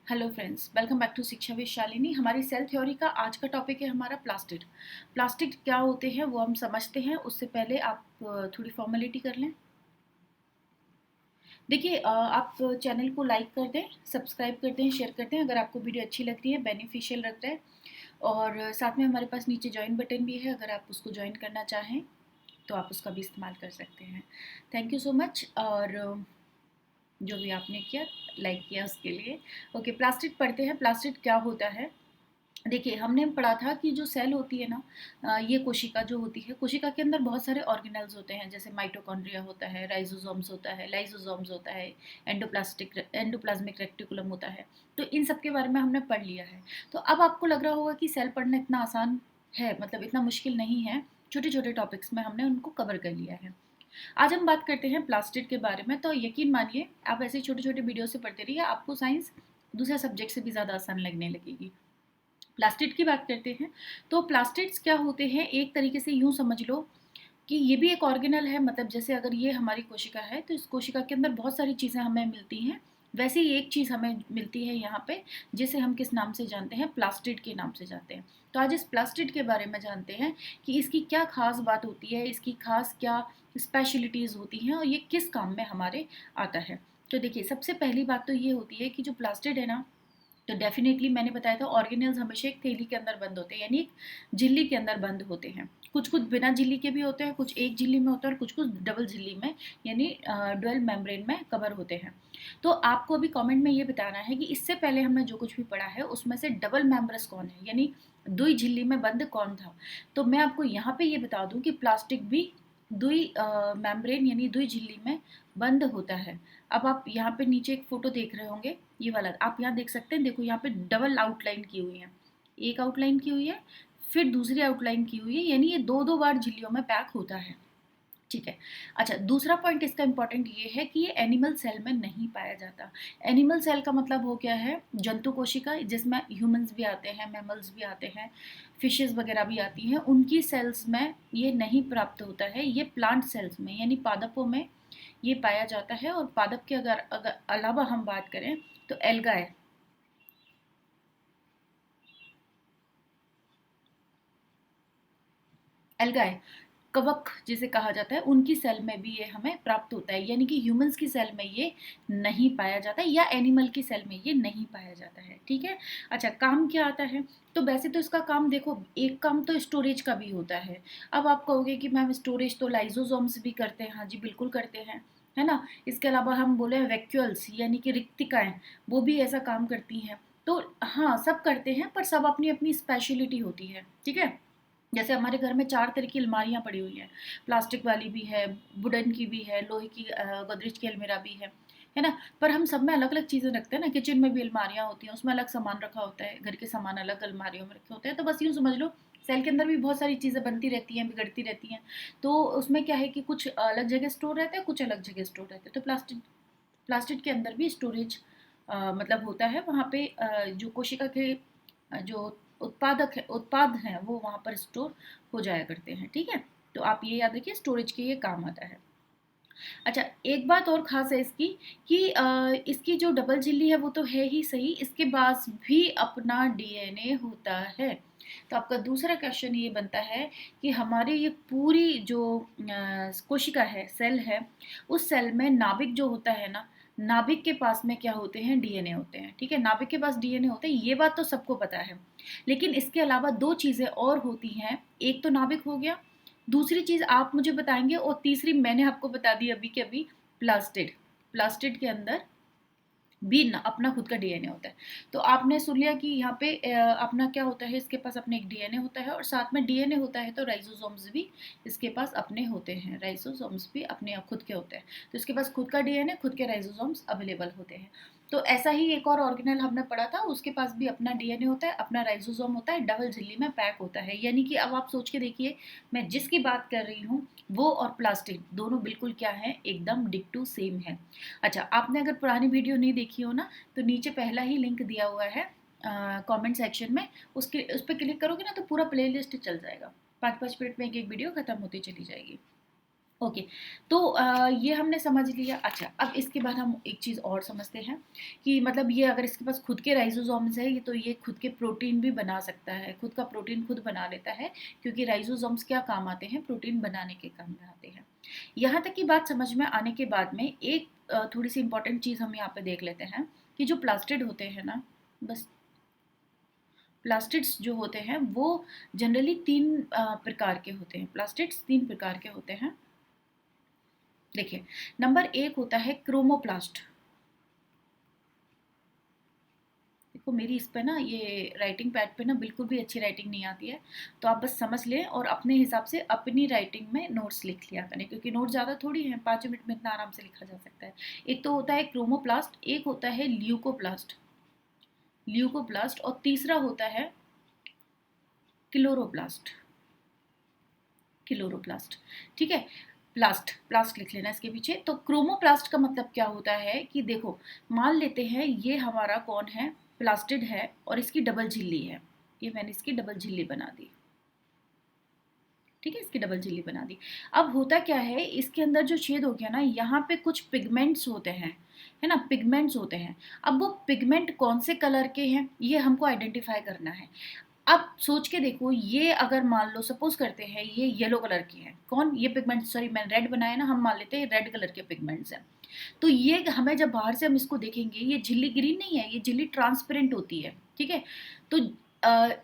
Hello friends, welcome back to Shiksha with Shalini. हमारी cell theory का आज का टॉपिक है हमारा प्लास्टिड। प्लास्टिड क्या होते हैं वो हम समझते हैं। उससे पहले आप थोड़ी फॉर्मेलिटी कर लें। देखिए, आप चैनल को लाइक कर दें, सब्सक्राइब कर दें, शेयर कर दें अगर आपको वीडियो अच्छी लग रही है, बेनिफिशियल लग रहा है। और साथ में हमारे पास नीचे ज्वाइन बटन भी है, अगर आप उसको ज्वाइन करना चाहें तो आप उसका भी इस्तेमाल कर सकते हैं। Thank you so much. और जो भी आपने किया, लाइक किया, उसके लिए। ओके, प्लास्टिड पढ़ते हैं। प्लास्टिड क्या होता है? देखिए, हमने पढ़ा था कि जो सेल होती है ना, ये कोशिका जो होती है, कोशिका के अंदर बहुत सारे ऑर्गेनेल्स होते हैं, जैसे माइटोकॉन्ड्रिया होता है, राइजोसोम्स होता है, लाइसोसोम्स होता है, एंडोप्लाज्मिक रेक्टिकुलम होता है। तो इन सब के बारे में हमने पढ़ लिया है। तो अब आपको लग रहा होगा कि सेल पढ़ना इतना आसान है, मतलब इतना मुश्किल नहीं है। छोटे छोटे टॉपिक्स में हमने उनको कवर कर लिया है। आज हम बात करते हैं प्लास्टिड के बारे में। तो यकीन मानिए, आप ऐसे छोटे छोटे वीडियो से पढ़ते रहिए, आपको साइंस दूसरे सब्जेक्ट से भी ज़्यादा आसान लगने लगेगी। प्लास्टिड की बात करते हैं। तो प्लास्टिड्स क्या होते हैं, एक तरीके से यूँ समझ लो कि ये भी एक ऑर्गेनल है। मतलब जैसे अगर ये हमारी कोशिका है तो इस कोशिका के अंदर बहुत सारी चीज़ें हमें मिलती हैं। वैसे ही एक चीज़ हमें मिलती है यहाँ पे, जिसे हम किस नाम से जानते हैं? प्लास्टिड के नाम से जानते हैं। तो आज इस प्लास्टिड के बारे में जानते हैं कि इसकी क्या खास बात होती है, इसकी खास क्या स्पेशलिटीज़ होती हैं और ये किस काम में हमारे आता है। तो देखिए, सबसे पहली बात तो ये होती है कि जो प्लास्टिड है ना, तो डेफिनेटली मैंने बताया था ऑर्गेनेल्स हमेशा एक थैली के अंदर बंद होते हैं, यानी एक झिल्ली के अंदर बंद होते हैं। कुछ कुछ बिना झिल्ली के भी होते हैं, कुछ एक झिल्ली में होता है और कुछ कुछ डबल झिल्ली में, यानी डुअल मेम्ब्रेन में कवर होते हैं। तो आपको अभी कमेंट में ये बताना है कि इससे पहले हमने जो कुछ भी पढ़ा है उसमें से डबल मेम्ब्रेस कौन है, यानी दुई झिल्ली में बंद कौन था। तो मैं आपको यहाँ पे ये बता दूं कि प्लास्टिक भी दुई मेम्ब्रेन यानी दुई झिल्ली में बंद होता है। अब आप यहाँ पे नीचे एक फोटो देख रहे होंगे, ये वाला आप यहाँ देख सकते हैं। देखो, यहाँ पे डबल आउटलाइन की हुई है, एक आउटलाइन की हुई है, फिर दूसरी आउटलाइन की हुई है, यानी ये दो दो बार झिल्लियों में पैक होता है। ठीक है। अच्छा, दूसरा पॉइंट इसका इंपॉर्टेंट ये है कि ये एनिमल सेल में नहीं पाया जाता। एनिमल सेल का मतलब हो गया है जंतु कोशिका, जिसमें ह्यूमंस भी आते हैं, मैमल्स भी आते हैं, फिशेस वगैरह भी आती हैं। उनकी सेल्स में ये नहीं प्राप्त होता है, ये प्लांट सेल्स में यानी पादपों में ये पाया जाता है। और पादप के अगर अगर अलावा हम बात करें तो एल्गाए, एल्गाए कवक जिसे कहा जाता है, उनकी सेल में भी ये हमें प्राप्त होता है, यानी कि ह्यूमंस की सेल में ये नहीं पाया जाता है या एनिमल की सेल में ये नहीं पाया जाता है। ठीक है। अच्छा, काम क्या आता है? तो वैसे तो इसका काम देखो, एक काम तो स्टोरेज का भी होता है। अब आप कहोगे कि मैम स्टोरेज तो लाइजोसोम्स भी करते हैं। हाँ जी, बिल्कुल करते हैं, है ना। इसके अलावा हम बोले वैक्यूल्स यानी कि रिक्तिकाएं, वो भी ऐसा काम करती हैं। तो हाँ, सब करते हैं, पर सब अपनी अपनी स्पेशलिटी होती है। ठीक है। जैसे हमारे घर में चार तरह की अलमारियाँ पड़ी हुई हैं, प्लास्टिक वाली भी है, वुडन की भी है, लोहे की गोदरेज की अलमीरा भी है ना। पर हम सब में अलग अलग चीज़ें रखते हैं ना। किचन में भी अलमारियाँ होती हैं, उसमें अलग सामान रखा होता है, घर के सामान अलग अलमारियों में रखे होते हैं। तो बस यूँ समझ लो, सेल के अंदर भी बहुत सारी चीज़ें बनती रहती हैं, बिगड़ती रहती हैं। तो उसमें क्या है कि कुछ अलग जगह स्टोर रहता है, कुछ अलग जगह स्टोर रहता है। तो प्लास्टिक प्लास्टिक के अंदर भी स्टोरेज मतलब होता है। वहाँ पे जो कोशिका के जो उत्पाद हैं वो वहाँ पर स्टोर हो जाया करते हैं। ठीक है। तो आप ये याद रखिए, स्टोरेज के ये काम आता है। अच्छा, एक बात और खास है इसकी कि इसकी जो डबल झिल्ली है वो तो है ही सही, इसके पास भी अपना डीएनए होता है। तो आपका दूसरा क्वेश्चन ये बनता है कि हमारी ये पूरी जो कोशिका है, सेल है, उस सेल में नाभिक जो होता है ना, नाभिक के पास में क्या होते हैं? डीएनए होते हैं। ठीक है, नाभिक के पास डीएनए होते हैं, ये बात तो सबको पता है। लेकिन इसके अलावा दो चीज़ें और होती हैं। एक तो नाभिक हो गया, दूसरी चीज़ आप मुझे बताएंगे, और तीसरी मैंने आपको बता दी अभी के अभी, प्लास्टिड। प्लास्टिड के अंदर भी अपना खुद का डीएनए होता है। तो आपने सुन लिया कि यहाँ पे अपना क्या होता है, इसके पास अपने एक डीएनए होता है और साथ में डीएनए होता है, तो राइजोसोम्स भी इसके पास अपने होते हैं, राइजोसोम्स भी अपने खुद के होते हैं। तो इसके पास खुद का डीएनए, खुद के राइजोसोम्स अवेलेबल होते हैं। तो ऐसा ही एक और ऑर्गेनल हमने पढ़ा था, उसके पास भी अपना डीएनए होता है, अपना राइजोसोम होता है, डबल झिल्ली में पैक होता है। यानी कि अब आप सोच के देखिए, मैं जिसकी बात कर रही हूँ वो और प्लास्टिक दोनों बिल्कुल क्या है, एकदम डिक्टू सेम है। अच्छा, आपने अगर पुरानी वीडियो नहीं देखी हो ना, तो नीचे पहला ही लिंक दिया हुआ है कमेंट सेक्शन में, उसके उस पर क्लिक करोगे ना तो पूरा प्लेलिस्ट चल जाएगा। 5-5 मिनट में एक एक वीडियो खत्म होती चली जाएगी। ओके। तो ये हमने समझ लिया। अच्छा, अब इसके बाद हम एक चीज़ और समझते हैं कि मतलब ये अगर इसके पास खुद के राइजोसोम्स है, ये तो ये खुद के प्रोटीन भी बना सकता है, खुद का प्रोटीन खुद बना लेता है, क्योंकि राइजोसोम्स क्या काम आते हैं, प्रोटीन बनाने के काम में आते हैं। यहाँ तक की बात समझ में आने के बाद में एक थोड़ी सी इंपॉर्टेंट चीज़ हम यहाँ पे देख लेते हैं कि जो प्लास्टिड होते हैं ना, बस प्लास्टिड्स जो होते हैं वो जनरली तीन प्रकार के होते हैं। प्लास्टिड्स तीन प्रकार के होते हैं। देखिए, नंबर एक होता है क्रोमोप्लास्ट। देखो मेरी इस पे ना ये राइटिंग पैड पे ना बिल्कुल भी अच्छी राइटिंग नहीं आती है, तो आप बस समझ लें और अपने हिसाब से अपनी राइटिंग में नोट्स लिख लिया करें, क्योंकि नोट ज़्यादा थोड़ी है, 5 मिनट में इतना आराम से लिखा जा सकता है। एक तो होता है क्रोमोप्लास्ट, एक होता है ल्यूकोप्लास्ट, ल्यूकोप्लास्ट, और तीसरा होता है क्लोरोप्लास्ट, क्लोरोप्लास्ट। ठीक है, प्लास्ट प्लास्ट लिख लेना इसके पीछे। तो क्रोमोप्लास्ट का मतलब क्या होता है कि देखो, मान लेते हैं ये हमारा कौन है, प्लास्टिड है, और इसकी डबल झिल्ली है। ये मैंने इसकी डबल झिल्ली बना दी। ठीक है, इसकी डबल झिल्ली बना दी। अब होता क्या है, इसके अंदर जो छेद हो गया ना, यहाँ पे कुछ पिगमेंट्स होते हैं, है ना, पिगमेंट्स होते हैं। अब वो पिगमेंट कौन से कलर के हैं ये हमको आइडेंटिफाई करना है। अब सोच के देखो, ये अगर मान लो सपोज करते हैं ये येलो कलर की है, कौन ये पिगमेंट, सॉरी मैंने रेड बनाया ना, हम मान लेते हैं रेड कलर के पिगमेंट्स हैं। तो ये हमें जब बाहर से हम इसको देखेंगे, ये झिल्ली ग्रीन नहीं है, ये झिल्ली ट्रांसपेरेंट होती है। ठीक है, तो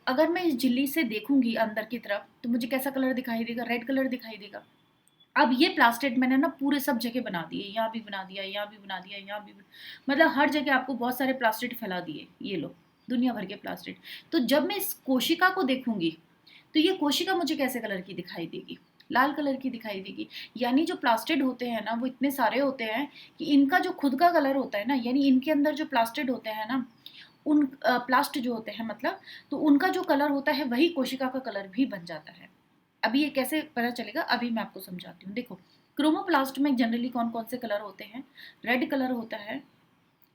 अगर मैं इस झिल्ली से देखूंगी अंदर की तरफ तो मुझे कैसा कलर दिखाई देगा, रेड कलर दिखाई देगा। अब ये प्लास्टिड मैंने ना पूरे सब जगह बना दिए, यहाँ भी बना दिया, यहाँ भी बना दिया, यहाँ भी मतलब हर जगह आपको बहुत सारे प्लास्टिड फैला दिए, ये लो दुनिया भर के प्लास्टिड। तो जब मैं इस कोशिका को देखूंगी तो ये कोशिका मुझे कैसे कलर की दिखाई देगी, लाल कलर की दिखाई देगी। यानी जो प्लास्टिड होते हैं ना वो इतने सारे होते हैं कि इनका जो खुद का कलर होता है ना, यानी इनके अंदर जो प्लास्टिड होते हैं ना, उन प्लास्ट जो होते हैं मतलब, तो उनका जो कलर होता है वही कोशिका का कलर भी बन जाता है। अभी ये कैसे पता चलेगा, अभी मैं आपको समझाती हूँ। देखो, क्रोमोप्लास्ट में जनरली कौन कौन से कलर होते हैं, रेड कलर होता है,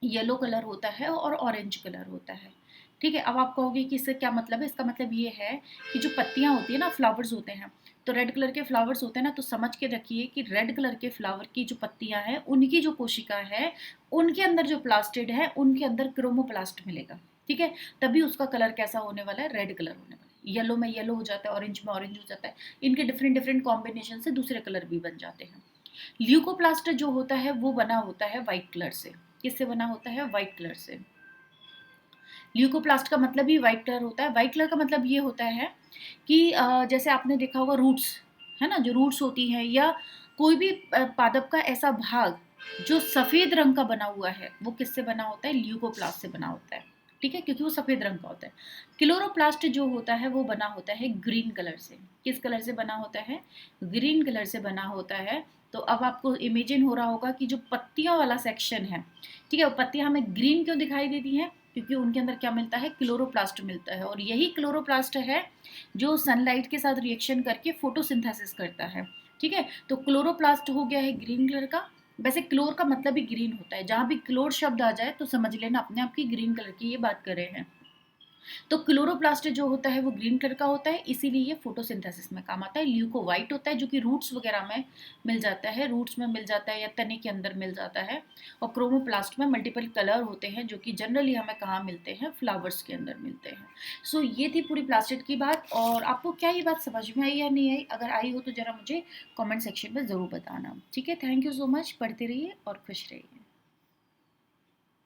येलो कलर होता है, और ऑरेंज कलर होता है। ठीक है, अब आप कहोगे कि इससे क्या मतलब है, इसका मतलब ये है कि जो पत्तियां होती है ना, फ्लावर्स होते हैं, तो रेड कलर के फ्लावर्स होते हैं ना, तो समझ के रखिए कि रेड कलर के फ्लावर की जो पत्तियां हैं उनकी जो कोशिका है, उनके अंदर जो प्लास्टिड है उनके अंदर क्रोमोप्लास्ट मिलेगा। ठीक है, तभी उसका कलर कैसा होने वाला है, रेड कलर होने वाला है। येलो में येलो हो जाता है, ऑरेंज में ऑरेंज हो जाता है, इनके डिफरेंट डिफरेंट कॉम्बिनेशन से दूसरे कलर भी बन जाते हैं। ल्यूकोप्लास्ट जो होता है वो बना होता है व्हाइट कलर से। किससे बना होता है, व्हाइट कलर से। ल्यूकोप्लास्ट का मतलब ही व्हाइट कलर होता है। व्हाइट कलर का मतलब ये होता है कि जैसे आपने देखा होगा रूट्स, है ना, जो रूट्स होती हैं, या कोई भी पादप का ऐसा भाग जो सफेद रंग का बना हुआ है, वो किससे बना होता है, ल्यूकोप्लास्ट से बना होता है। ठीक है, क्योंकि वो सफेद रंग का होता है। क्लोरोप्लास्ट जो होता है वो बना होता है ग्रीन कलर से। किस कलर से बना होता है, ग्रीन कलर से बना होता है। तो अब आपको इमेजिन हो रहा होगा कि जो पत्तियों वाला सेक्शन है, ठीक है, वो पत्तियां हमें ग्रीन क्यों दिखाई देती हैं, क्योंकि उनके अंदर क्या मिलता है, क्लोरोप्लास्ट मिलता है, और यही क्लोरोप्लास्ट है जो सनलाइट के साथ रिएक्शन करके फोटोसिंथेसिस करता है। ठीक है, तो क्लोरोप्लास्ट हो गया है ग्रीन कलर का। वैसे क्लोर का मतलब ही ग्रीन होता है, जहां भी क्लोर शब्द आ जाए तो समझ लेना अपने आप की ग्रीन कलर की ये बात कर रहे हैं। तो क्लोरोप्लास्ट जो होता है वो ग्रीन कलर का होता है, इसीलिए ये फोटोसिंथेसिस में काम आता है। ल्यूको व्हाइट होता है, जो कि रूट्स वगैरह में मिल जाता है, रूट्स में मिल जाता है या तने के अंदर मिल जाता है। और क्रोमोप्लास्ट में मल्टीपल कलर होते हैं, जो कि जनरली हमें कहाँ मिलते हैं, फ्लावर्स के अंदर मिलते हैं। सो ये थी पूरी प्लास्टिड की बात। और आपको क्या ये बात समझ में आई या नहीं आई, अगर आई हो तो जरा मुझे कॉमेंट सेक्शन में ज़रूर बताना। ठीक है, थैंक यू सो मच, पढ़ते रहिए और खुश रहिए।